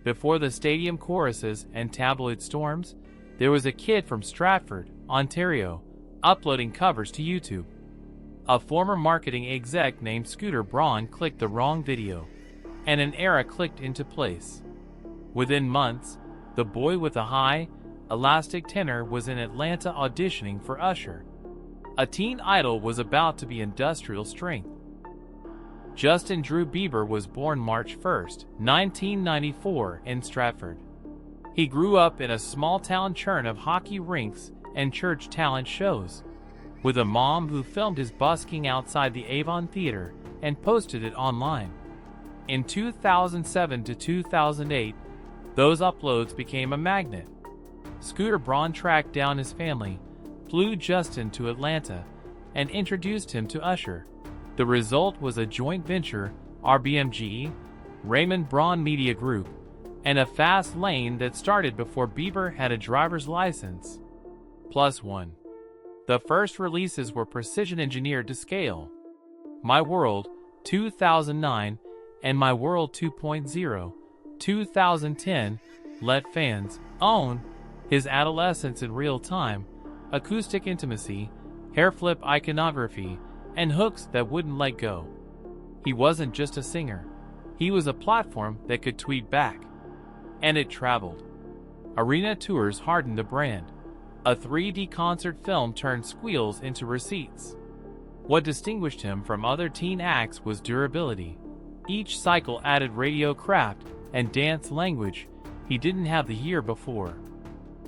Before the stadium choruses and tabloid storms, there was a kid from Stratford, Ontario, uploading covers to YouTube. A former marketing exec named Scooter Braun clicked the wrong video, and an era clicked into place. Within months, the boy with a high, elastic tenor was in Atlanta auditioning for Usher. A teen idol was about to be industrial strength. Justin Drew Bieber was born March 1, 1994, in Stratford. He grew up in a small-town churn of hockey rinks and church talent shows, with a mom who filmed his busking outside the Avon Theater and posted it online. In 2007 to 2008, those uploads became a magnet. Scooter Braun tracked down his family, flew Justin to Atlanta, and introduced him to Usher. The result was a joint venture, RBMG, Raymond Braun Media Group, and a fast lane that started before Bieber had a driver's license. +1. The first releases were precision-engineered to scale. My World, 2009, and My World 2.0, 2010, let fans own his adolescence in real time, acoustic intimacy, hair flip iconography, and hooks that wouldn't let go. He wasn't just a singer. He was a platform that could tweet back. And it traveled. Arena tours hardened the brand. A 3D concert film turned squeals into receipts. What distinguished him from other teen acts was durability. Each cycle added radio craft and dance language he didn't have the year before.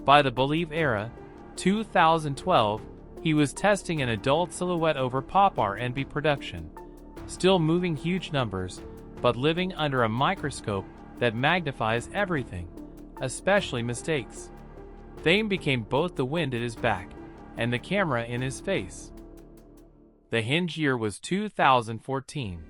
By the Believe era, 2012, he was testing an adult silhouette over pop R&B production, still moving huge numbers, but living under a microscope that magnifies everything, especially mistakes. Fame became both the wind at his back and the camera in his face. The hinge year was 2014.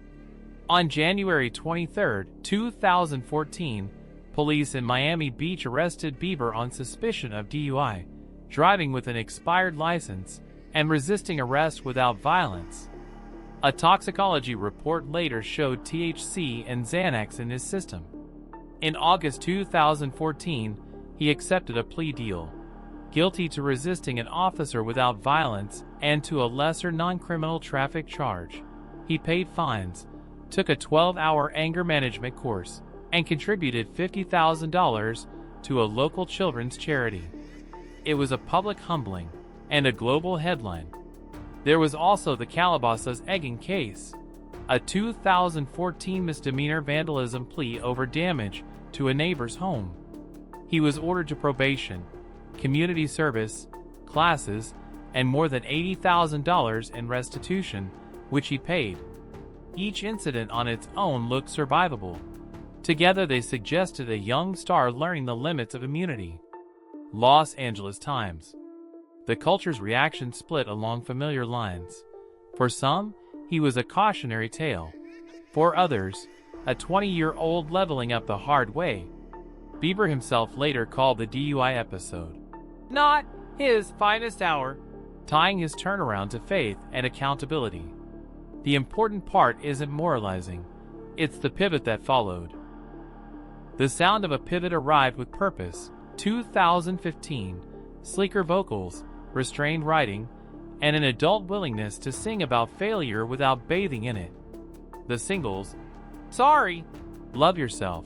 On January 23, 2014, police in Miami Beach arrested Bieber on suspicion of DUI, driving with an expired license, and resisting arrest without violence. A toxicology report later showed THC and Xanax in his system. In August 2014, he accepted a plea deal, guilty to resisting an officer without violence and to a lesser non-criminal traffic charge. He paid fines, took a 12-hour anger management course, and contributed $50,000 to a local children's charity. It was a public humbling and a global headline. There was also the Calabasas egging case, a 2014 misdemeanor vandalism plea over damage to a neighbor's home. He was ordered to probation, community service, classes, and more than $80,000 in restitution, which he paid. Each incident on its own looked survivable. Together they suggested a young star learning the limits of immunity. Los Angeles Times. The culture's reaction split along familiar lines. For some, he was a cautionary tale. For others, a 20-year-old leveling up the hard way. Bieber himself later called the DUI episode not his finest hour, tying his turnaround to faith and accountability. The important part isn't moralizing, it's the pivot that followed. The sound of a pivot arrived with purpose. 2015, sleeker vocals, restrained writing, and an adult willingness to sing about failure without bathing in it. The singles, Sorry, Love Yourself,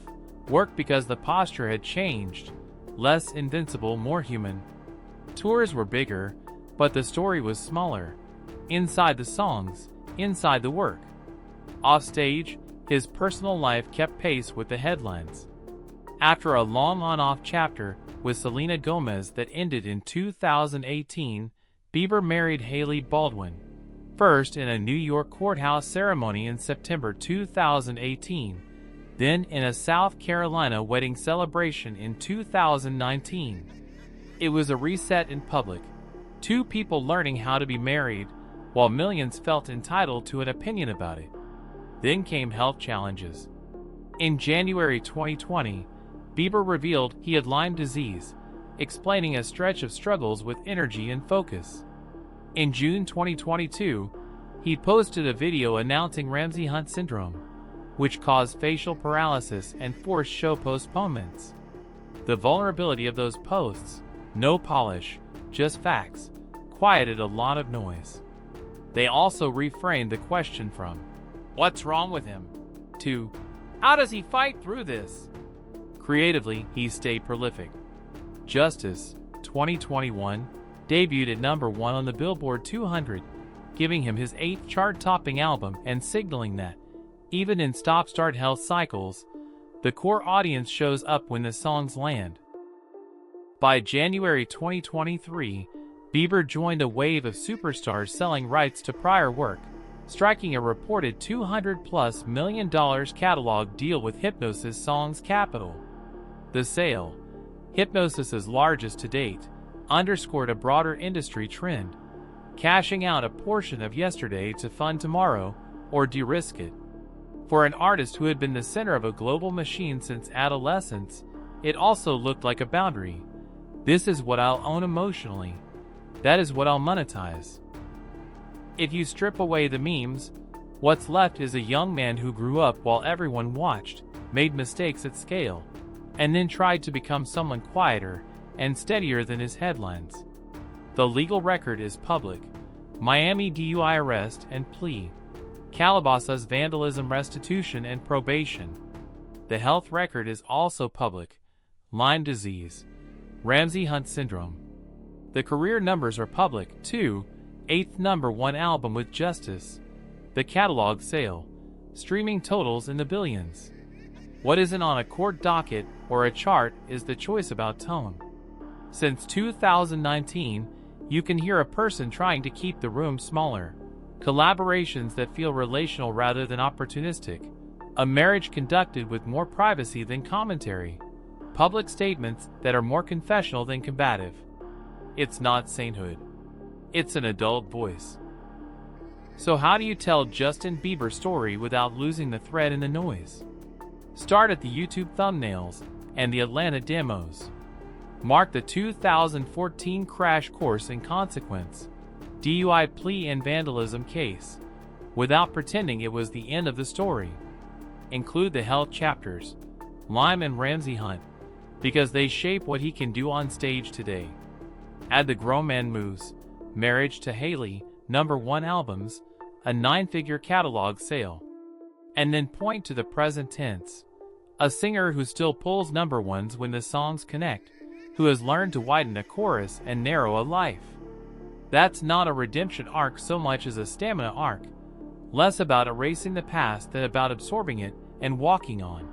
worked because the posture had changed, less invincible, more human. Tours were bigger, but the story was smaller. Inside the songs, inside the work. Offstage, his personal life kept pace with the headlines. After a long on-off chapter with Selena Gomez that ended in 2018, Bieber married Hailey Baldwin, first in a New York courthouse ceremony in September 2018, then in a South Carolina wedding celebration in 2019. It was a reset in public, two people learning how to be married, while millions felt entitled to an opinion about it. Then came health challenges. In January 2020, Bieber revealed he had Lyme disease, explaining a stretch of struggles with energy and focus. In June 2022, he posted a video announcing Ramsay Hunt syndrome, which caused facial paralysis and forced show postponements. The vulnerability of those posts, no polish, just facts, quieted a lot of noise. They also reframed the question from, "What's wrong with him?" to, "How does he fight through this?" Creatively, he stayed prolific. Justice, 2021, debuted at number 1 on the Billboard 200, giving him his 8th chart-topping album and signaling that, even in stop-start health cycles, the core audience shows up when the songs land. By January 2023, Bieber joined a wave of superstars selling rights to prior work, striking a reported $200+ million catalog deal with Hipgnosis Songs Capital. The sale, Hipgnosis's largest to date, underscored a broader industry trend, cashing out a portion of yesterday to fund tomorrow or de-risk it. For an artist who had been the center of a global machine since adolescence, it also looked like a boundary. This is what I'll own emotionally. That is what I'll monetize. If you strip away the memes, what's left is a young man who grew up while everyone watched, made mistakes at scale, and then tried to become someone quieter and steadier than his headlines. The legal record is public: Miami DUI arrest and plea, Calabasas vandalism restitution and probation. The health record is also public: Lyme disease, Ramsay Hunt syndrome. The career numbers are public too: 8th number 1 album with Justice. The catalog sale, streaming totals in the billions. What isn't on a court docket or a chart is the choice about tone. Since 2019, you can hear a person trying to keep the room smaller, collaborations that feel relational rather than opportunistic, a marriage conducted with more privacy than commentary, public statements that are more confessional than combative. It's not sainthood. It's an adult voice. So how do you tell Justin Bieber's story without losing the thread in the noise? Start at the YouTube thumbnails and the Atlanta demos. Mark the 2014 crash course in consequence, DUI plea and vandalism case, without pretending it was the end of the story. Include the health chapters, Lyme and Ramsay Hunt, because they shape what he can do on stage today. Add the Grown Man Moves, Marriage to Haley, number 1 albums, a 9-figure catalog sale. And then point to the present tense. A singer who still pulls number 1s when the songs connect, who has learned to widen a chorus and narrow a life. That's not a redemption arc so much as a stamina arc, less about erasing the past than about absorbing it and walking on.